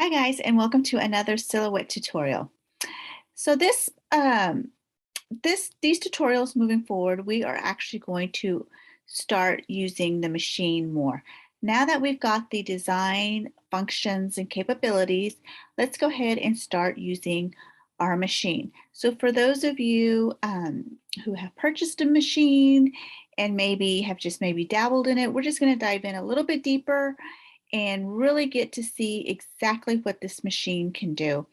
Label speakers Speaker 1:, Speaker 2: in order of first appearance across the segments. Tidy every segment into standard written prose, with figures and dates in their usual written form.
Speaker 1: Hi guys, and welcome to another silhouette tutorial. So these tutorials moving forward, we are actually going to start using the machine more. Now that we've got the design functions and capabilities, let's go ahead and start using our machine. So for those of you who have purchased a machine and maybe have just maybe dabbled in it, we're just going to dive in a little bit deeper and really get to see exactly what this machine can do.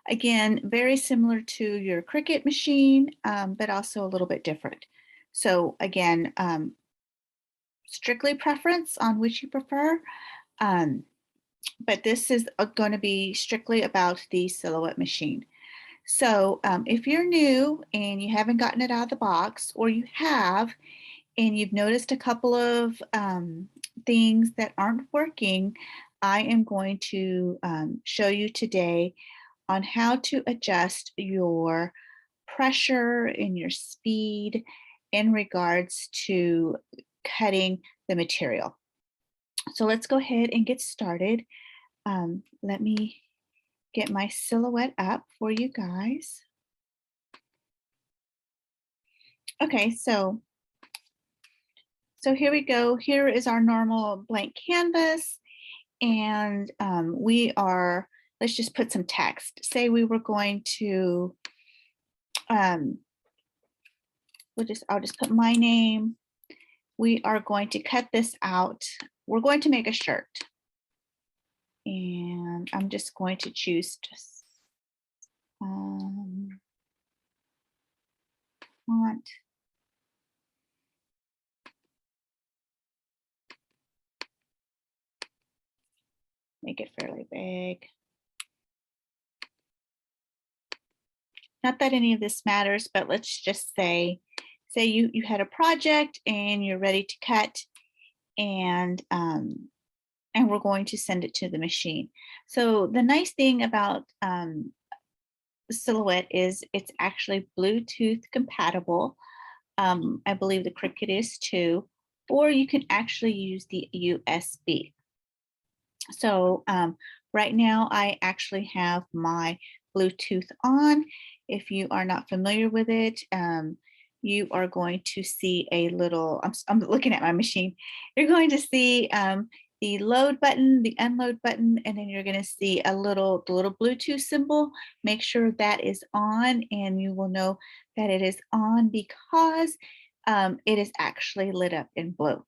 Speaker 1: Again, very similar to your Cricut machine, but also a little bit different. So again, strictly preference on which you prefer, but this is going to be strictly about the silhouette machine. So if you're new and you haven't gotten it out of the box, or you have, and you've noticed a couple of things that aren't working, I am going to show you today on how to adjust your pressure and your speed in regards to cutting the material. So let's go ahead and get started. Let me get my silhouette up for you guys. Okay, so here we go. Here is our normal blank canvas, and let's just put some text. Say we were going to, I'll just put my name. We are going to cut this out. We're going to make a shirt. And I'm just going to choose just font. Make it fairly big. Not that any of this matters, but let's just say you had a project and you're ready to cut, and we're going to send it to the machine. So the nice thing about Silhouette is it's actually Bluetooth compatible. I believe the Cricut is too, or you can actually use the USB. So right now I actually have my Bluetooth on. If you are not familiar with it, you are going to see a little, I'm looking at my machine, you're going to see the load button, the unload button, and then you're going to see the little Bluetooth symbol. Make sure that is on, and you will know that it is on because it is actually lit up in blue.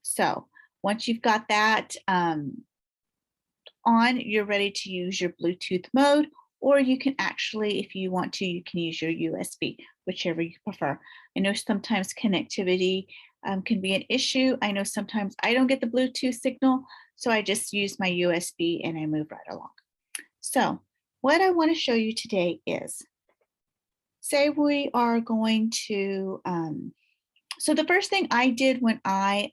Speaker 1: So once you've got that on, you're ready to use your Bluetooth mode, or you can actually, if you want to, you can use your USB, whichever you prefer. I know sometimes connectivity can be an issue. I know sometimes I don't get the Bluetooth signal, so I just use my USB and I move right along. So what I want to show you today is, say we are going to, so the first thing I did when I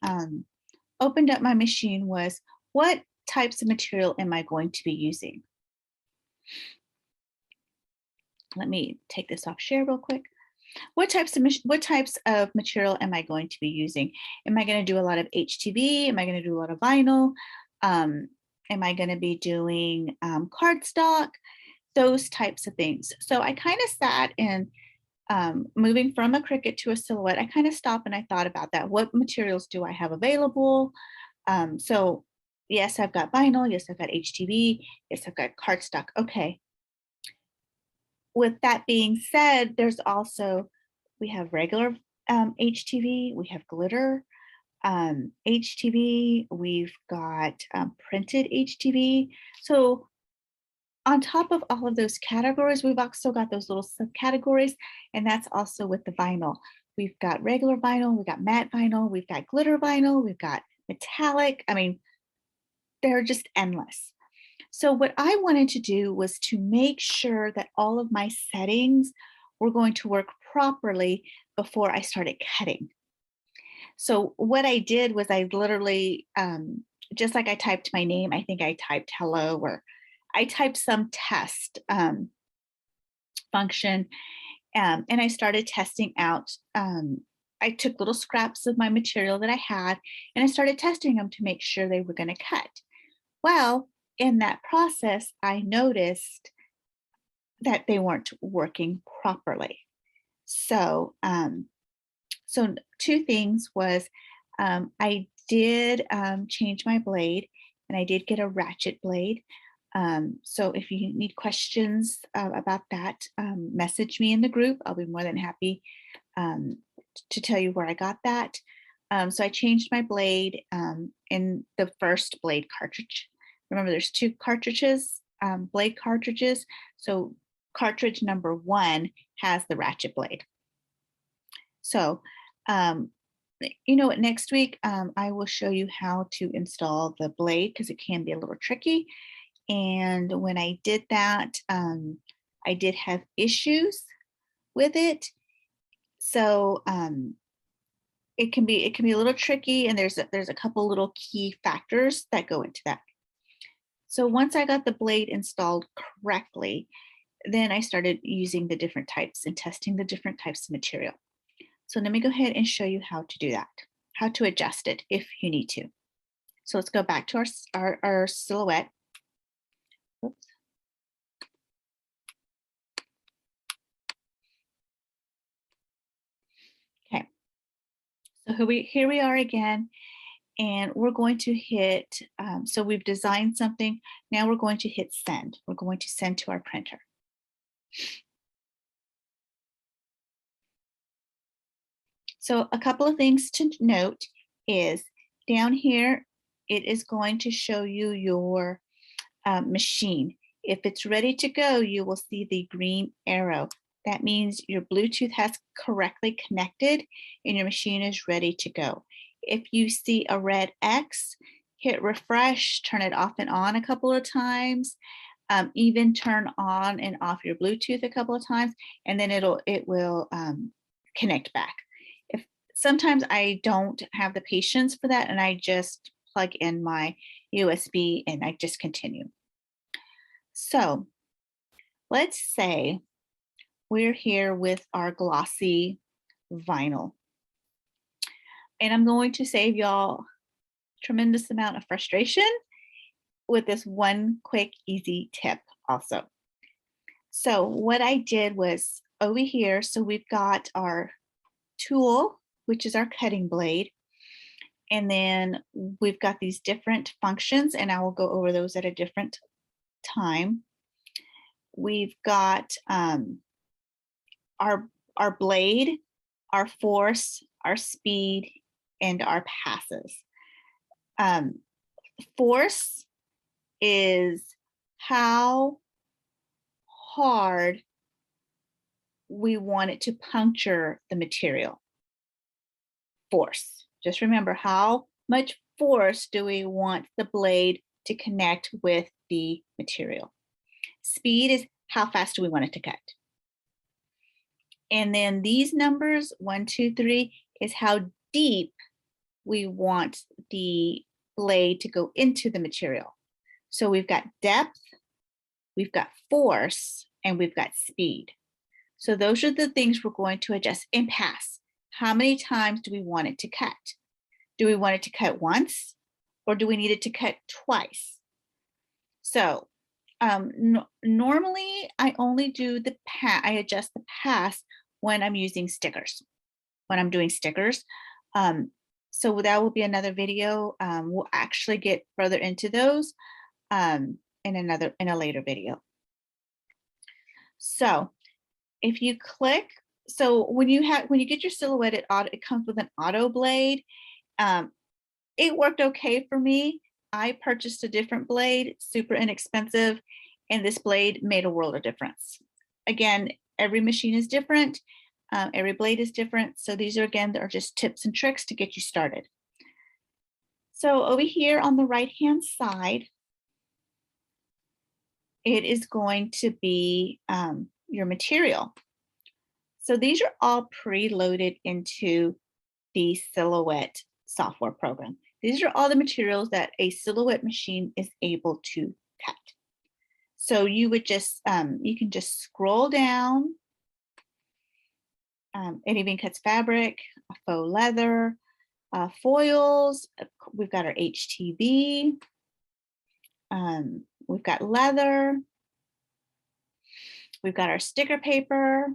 Speaker 1: opened up my machine was, what types of material am I going to be using? Let me take this off share real quick. What types of material am I going to be using? Am I going to do a lot of HTV? Am I going to do a lot of vinyl? Am I going to be doing cardstock? Those types of things. So I kind of sat and moving from a Cricut to a Silhouette, I kind of stopped and I thought about that. What materials do I have available? So yes, I've got vinyl. Yes, I've got HTV. Yes, I've got cardstock. Okay. With that being said, there's also, we have regular HTV, we have glitter HTV, we've got printed HTV. So on top of all of those categories, we've also got those little subcategories, and that's also with the vinyl. We've got regular vinyl, we've got matte vinyl, we've got glitter vinyl, we've got metallic. I mean, they're just endless. So what I wanted to do was to make sure that all of my settings were going to work properly before I started cutting. So what I did was I literally, just like I typed my name, I think I typed hello, or I typed some test function, and I started testing out. I took little scraps of my material that I had, and I started testing them to make sure they were going to cut. Well, in that process, I noticed that they weren't working properly. So, so two things was I did change my blade, and I did get a ratchet blade. So if you need questions about that, message me in the group. I'll be more than happy to tell you where I got that. So I changed my blade in the first blade cartridge. Remember, there's two cartridges, blade cartridges. So cartridge number 1 has the ratchet blade. So, you know what, next week I will show you how to install the blade, because it can be a little tricky. And when I did that, I did have issues with it. So it can be a little tricky, and there's a couple little key factors that go into that. So once I got the blade installed correctly, then I started using the different types and testing the different types of material. So let me go ahead and show you how to do that, how to adjust it if you need to. So let's go back to our silhouette. Oops. Okay, so here we are again, and we're going to hit, so we've designed something. Now we're going to hit send. We're going to send to our printer. So a couple of things to note is down here, it is going to show you your machine. If it's ready to go, you will see the green arrow. That means your Bluetooth has correctly connected and your machine is ready to go. If you see a red X, hit refresh, turn it off and on a couple of times, even turn on and off your Bluetooth a couple of times, and then it will connect back. Sometimes I don't have the patience for that, and I just plug in my USB and I just continue. So let's say we're here with our glossy vinyl, and I'm going to save y'all tremendous amount of frustration with this one quick, easy tip also. So what I did was over here, so we've got our tool, which is our cutting blade. And then we've got these different functions, and I will go over those at a different time. We've got our blade, our force, our speed, and our passes. Force is how hard we want it to puncture the material. Force. Just remember, how much force do we want the blade to connect with the material? Speed is how fast do we want it to cut? And then these numbers, 1, 2, 3, is how deep we want the blade to go into the material. So we've got depth, we've got force, and we've got speed. So those are the things we're going to adjust. And pass. How many times do we want it to cut? Do we want it to cut once, or do we need it to cut twice? So normally I only do I adjust the pass when I'm using stickers, when I'm doing stickers. So that will be another video. We'll actually get further into those in a later video. So if you click, so when you get your silhouette, it comes with an auto blade. It worked okay for me. I purchased a different blade, super inexpensive, and this blade made a world of difference. Again, every machine is different. Every blade is different. So these are just tips and tricks to get you started. So over here on the right-hand side, it is going to be your material. So these are all preloaded into the Silhouette software program. These are all the materials that a Silhouette machine is able to cut. So you would just, you can just scroll down. It even cuts fabric, faux leather, foils. We've got our HTV. We've got leather. We've got our sticker paper.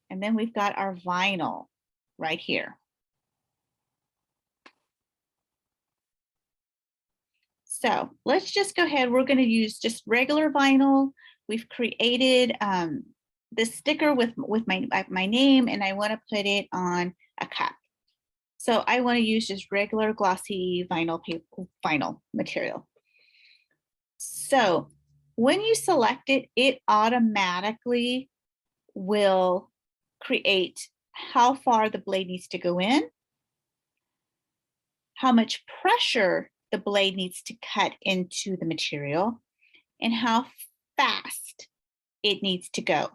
Speaker 1: And then we've got our vinyl right here. So let's just go ahead. We're going to use just regular vinyl. We've created this sticker with my name, and I want to put it on a cup. So I want to use just regular glossy vinyl material. So when you select it, it automatically will create how far the blade needs to go in, how much pressure the blade needs to cut into the material, and how fast it needs to go,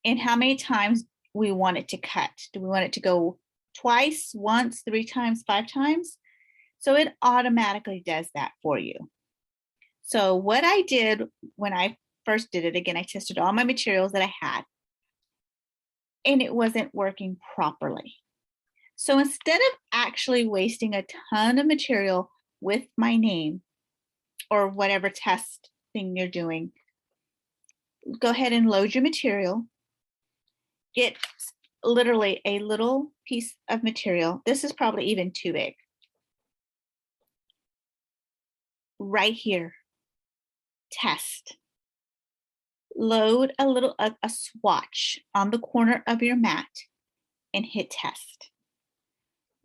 Speaker 1: and how many times we want it to cut. Do we want it to go twice, once, 3 times, 5 times? So it automatically does that for you. So what I did when I first did it, again, I tested all my materials that I had, and it wasn't working properly. So instead of actually wasting a ton of material with my name or whatever test thing you're doing, go ahead and load your material. Get literally a little piece of material. This is probably even too big. Right here, test. Load a swatch on the corner of your mat and hit test.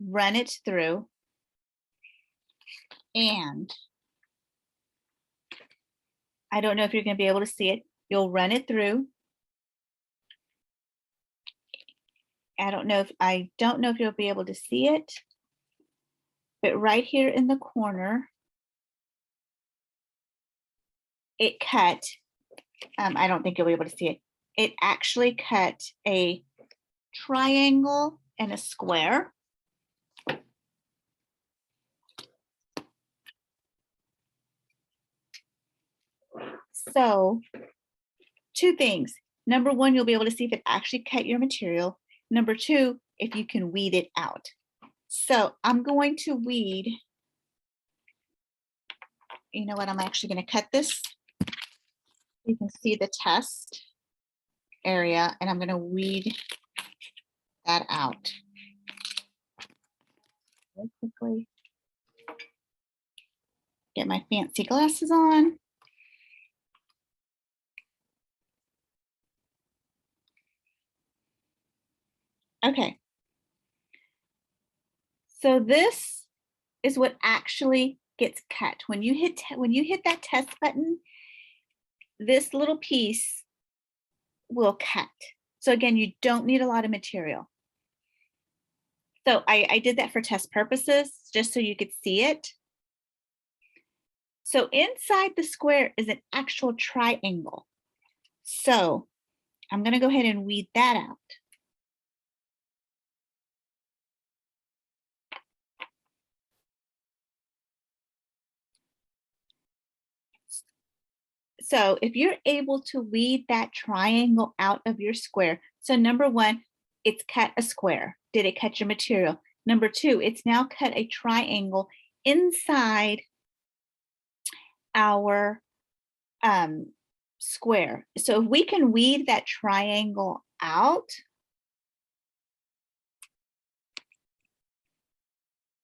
Speaker 1: Run it through, and I don't know if you're going to be able to see it. You'll run it through. I don't know if you'll be able to see it, but right here in the corner, it cut. I don't think you'll be able to see it. It actually cut a triangle and a square. So 2 things. Number 1, you'll be able to see if it actually cut your material. Number 2, if you can weed it out. So I'm going to weed. You know what? I'm actually going to cut this. You can see the test area, and I'm going to weed that out. Really quickly. Get my fancy glasses on. Okay. So this is what actually gets cut. When you hit that test button, this little piece will cut. So again, you don't need a lot of material. So I did that for test purposes, just so you could see it. So inside the square is an actual triangle. So I'm going to go ahead and weed that out. So if you're able to weed that triangle out of your square, so number 1, it's cut a square. Did it cut your material? Number 2, it's now cut a triangle inside our square. So if we can weed that triangle out,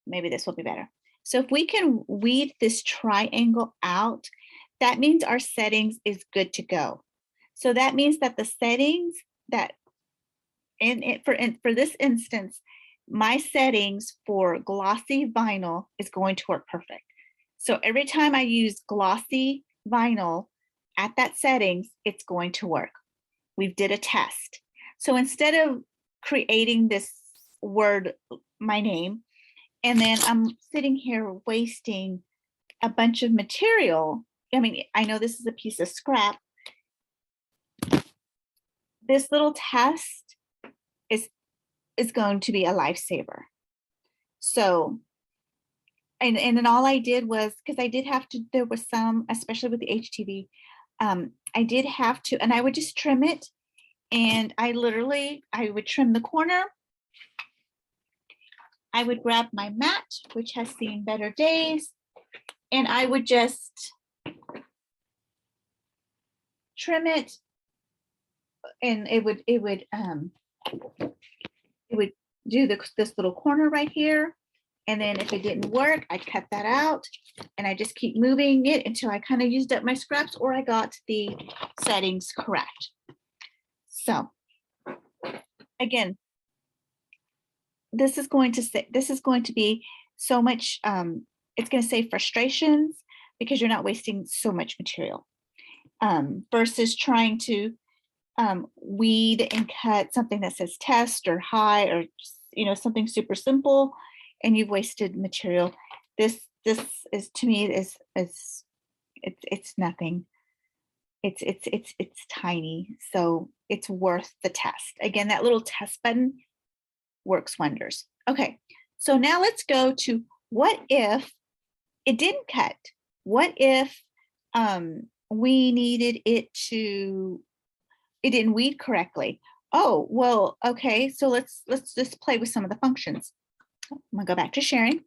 Speaker 1: maybe this will be better. So if we can weed this triangle out, that means our settings is good to go. So that means that the settings that for this instance, my settings for glossy vinyl is going to work perfect. So every time I use glossy vinyl at that settings, it's going to work. We did a test. So instead of creating this word, my name, and then I'm sitting here wasting a bunch of material. I mean, I know this is a piece of scrap. This little test is going to be a lifesaver. So, and then all I did was, because I did have to, there was some, especially with the HTV, I did have to, and I would just trim it. And I would trim the corner. I would grab my mat, which has seen better days, and I would just trim it, and it would do this little corner right here. And then if it didn't work, I cut that out and I just keep moving it until I kind of used up my scraps or I got the settings correct. So again, this is going to be so much, it's going to save frustrations because you're not wasting so much material versus trying to weed and cut something that says test or high or something super simple and you've wasted material. This is, to me, is it's nothing. It's tiny, so it's worth the test. Again, that little test button works wonders. Okay, so now let's go to what if it didn't cut? What if we needed it didn't weed correctly? Oh, well, okay, so let's just play with some of the functions. I'm gonna go back to sharing.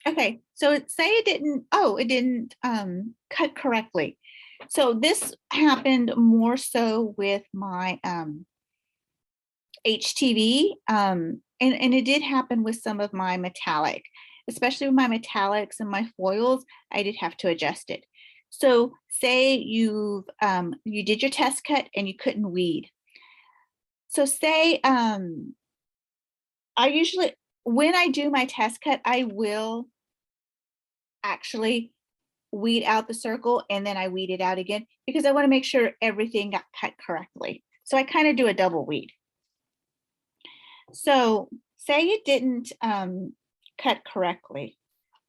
Speaker 1: Okay, so say it didn't cut correctly. So this happened more so with my HTV, and it did happen with some of my metallic, especially with my metallics and my foils. I did have to adjust it. So say you did your test cut and you couldn't weed. So say I usually, when I do my test cut, I will actually weed out the circle and then I weed it out again because I want to make sure everything got cut correctly. So I kind of do a double weed. So say it didn't cut correctly.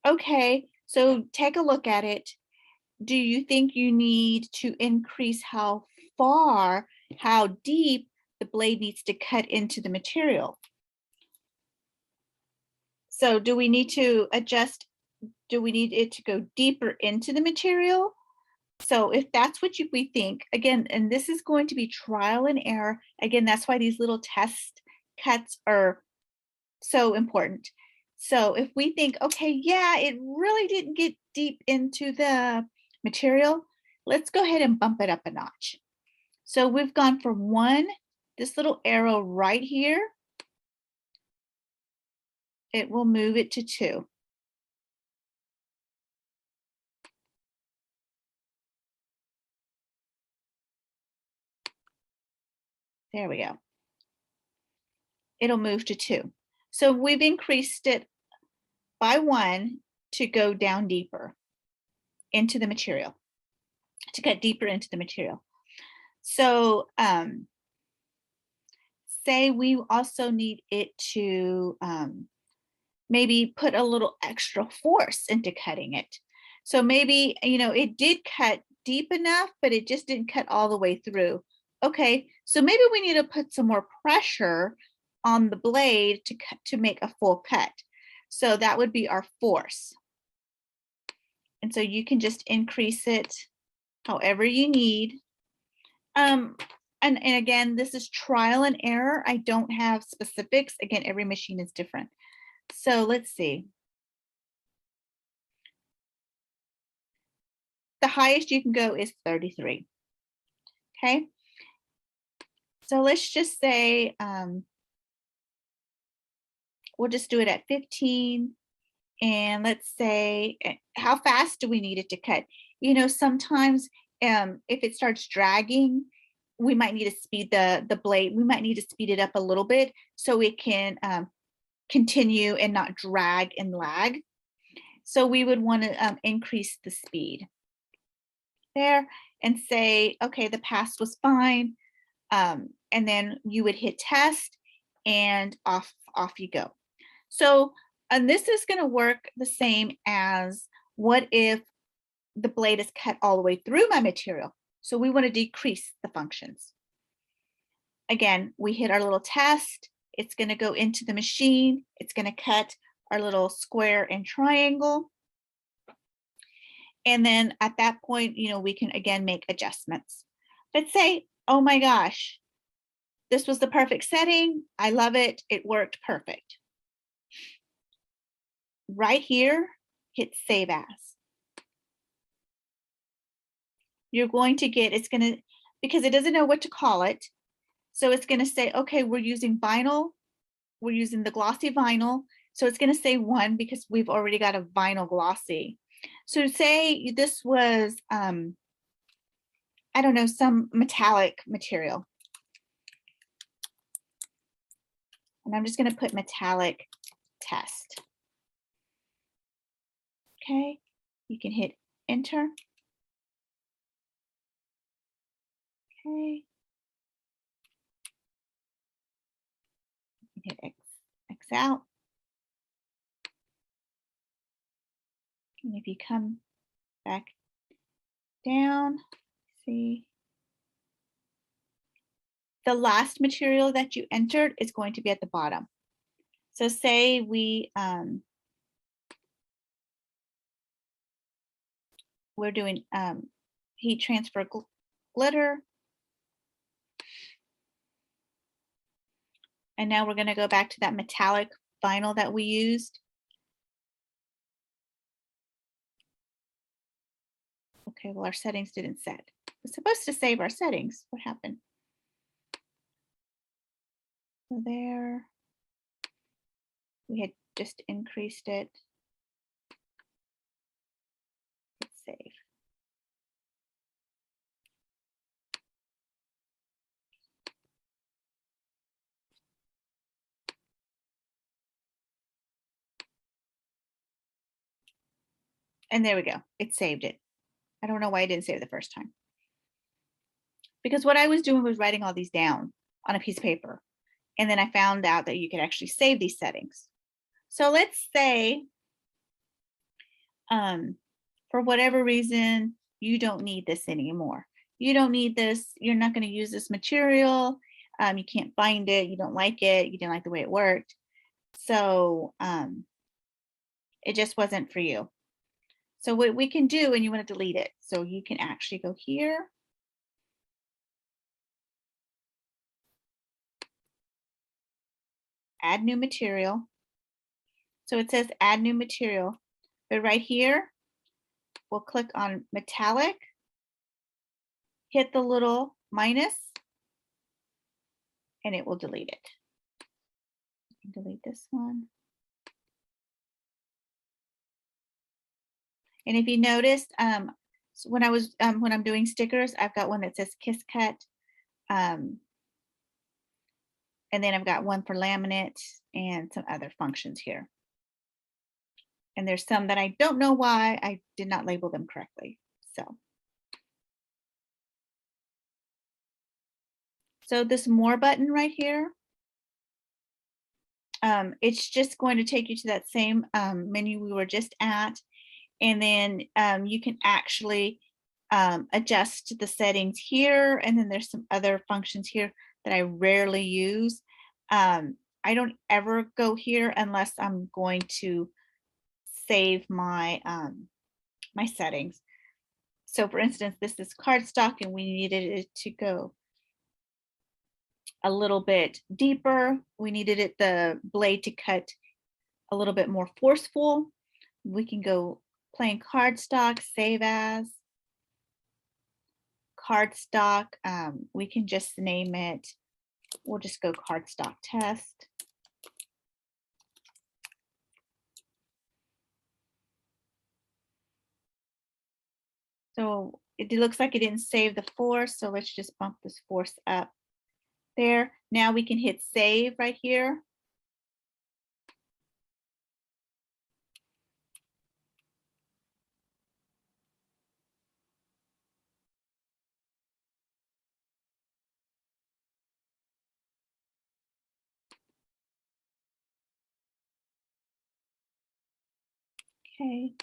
Speaker 1: Okay, so take a look at it. Do you think you need to increase how far, how deep the blade needs to cut into the material? So do we need to adjust? Do we need it to go deeper into the material? So if that's what we think, again, and this is going to be trial and error. Again, that's why these little test cuts are so important. So if we think, okay, yeah, it really didn't get deep into the material, let's go ahead and bump it up a notch. So we've gone from 1, this little arrow right here, it will move it to 2. There we go. It'll move to 2. So we've increased it by 1 to go down deeper into the material, to cut deeper into the material. So say we also need it to maybe put a little extra force into cutting it. So maybe, it did cut deep enough, but it just didn't cut all the way through. Okay, so maybe we need to put some more pressure on the blade to make a full cut. So that would be our force. And so you can just increase it however you need. And again, this is trial and error. I don't have specifics. Again, every machine is different. So let's see. The highest you can go is 33. Okay. So let's just say we'll just do it at 15. And let's say, how fast do we need it to cut? Sometimes if it starts dragging, we might need to speed the blade. We might need to speed it up a little bit so it can continue and not drag and lag. So we would want to increase the speed there and say, okay, the pass was fine. And then you would hit test and off you go. So, and this is going to work the same as what if the blade is cut all the way through my material. So we want to decrease the functions. Again, we hit our little test. It's going to go into the machine. It's going to cut our little square and triangle. And then at that point, we can again make adjustments. Let's say, oh my gosh, this was the perfect setting. I love it. It worked perfect. Right here, hit Save As. you're going to get, it's going to, because it doesn't know what to call it. So it's going to say, okay, we're using vinyl. We're using the glossy vinyl. So it's going to say 1 because we've already got a vinyl glossy. So say this was, I don't know, some metallic material. And I'm just going to put metallic test. Okay, you can hit enter. Okay. Hit X out. And if you come back down, see, the last material that you entered is going to be at the bottom. So say we're doing heat transfer glitter. And now we're going to go back to that metallic vinyl that we used. Okay, well, our settings didn't set. We're supposed to save our settings. What happened? So there, we had just increased it. Hit save. And there we go. It saved it. I don't know why I didn't save it the first time. Because what I was doing was writing all these down on a piece of paper. And then I found out that you could actually save these settings. So let's say, for whatever reason, you don't need this anymore. You don't need this. You're not going to use this material. You can't find it. You don't like it. You didn't like the way it worked. So it just wasn't for you. So what we can do, and you want to delete it. So you can actually go here. Add new material. So it says add new material, but right here, we'll click on metallic, hit the little minus, and it will delete it. Delete this one. And if you noticed, so when I'm doing stickers, I've got one that says Kiss Cut, and then I've got one for laminate and some other functions here. And there's some that I don't know why I did not label them correctly. So this more button right here, it's just going to take you to that same menu we were just at. And then you can actually adjust the settings here. And then there's some other functions here that I rarely use. I don't ever go here unless I'm going to save my my settings. So for instance, this is cardstock and we needed it to go a little bit deeper. We needed it, the blade to cut a little bit more forceful. We can go plain cardstock, save as cardstock. We can just name it. We'll just go cardstock test. So it looks like it didn't save the force. So let's just bump this force up there. Now we can hit save right here. Okay.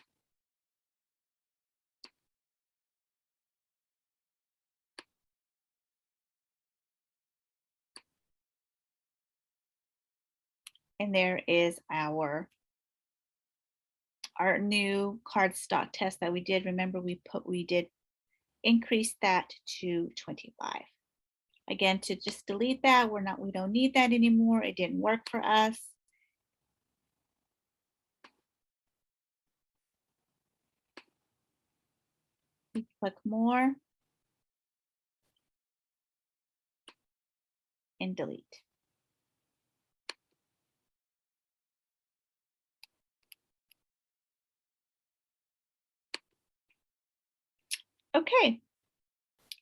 Speaker 1: And there is our new cardstock test that we did. Remember, we did increase that to 25. Again, to just delete that, we don't need that anymore. It didn't work for us. We click more. and delete. Okay,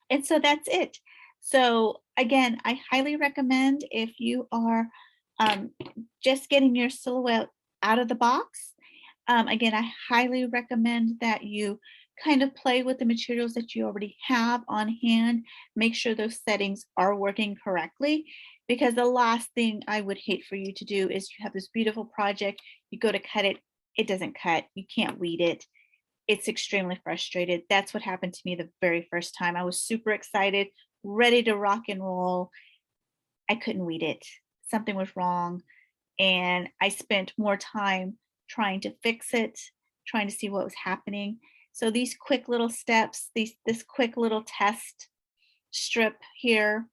Speaker 1: and so that's it. So again, I highly recommend if you are just getting your silhouette out of the box. Again, I highly recommend that you kind of play with the materials that you already have on hand. Make sure those settings are working correctly, because the last thing I would hate for you to do is you have this beautiful project, you go to cut it, it doesn't cut, you can't weed it. It's extremely frustrated. That's what happened to me the very first time. I was super excited, ready to rock and roll. I couldn't weed it. Something was wrong. And I spent more time trying to fix it, trying to see what was happening. So these quick little steps, this quick little test strip here,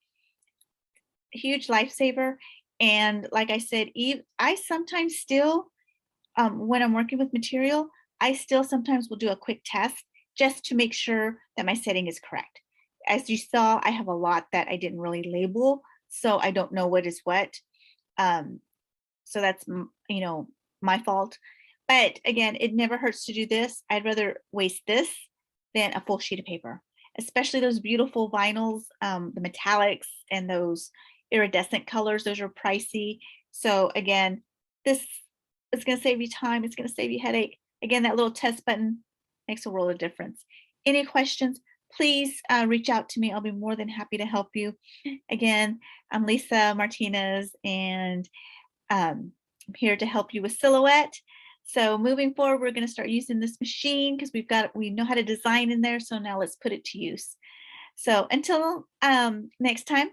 Speaker 1: huge lifesaver. And like I said, I sometimes still, when I'm working with material, I still sometimes will do a quick test just to make sure that my setting is correct. As you saw, I have a lot that I didn't really label, so I don't know what is what. So that's, my fault. But again, it never hurts to do this. I'd rather waste this than a full sheet of paper, especially those beautiful vinyls, the metallics and those iridescent colors. Those are pricey. So again, this is going to save you time. It's going to save you headache. Again, that little test button makes a world of difference. Any questions, please reach out to me. I'll be more than happy to help you. Again, I'm Lisa Martinez, and I'm here to help you with silhouette. So moving forward, we're going to start using this machine because we know how to design in there. So now let's put it to use. So until next time,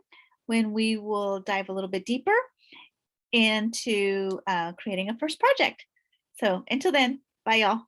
Speaker 1: when we will dive a little bit deeper into creating a first project. So until then, bye y'all.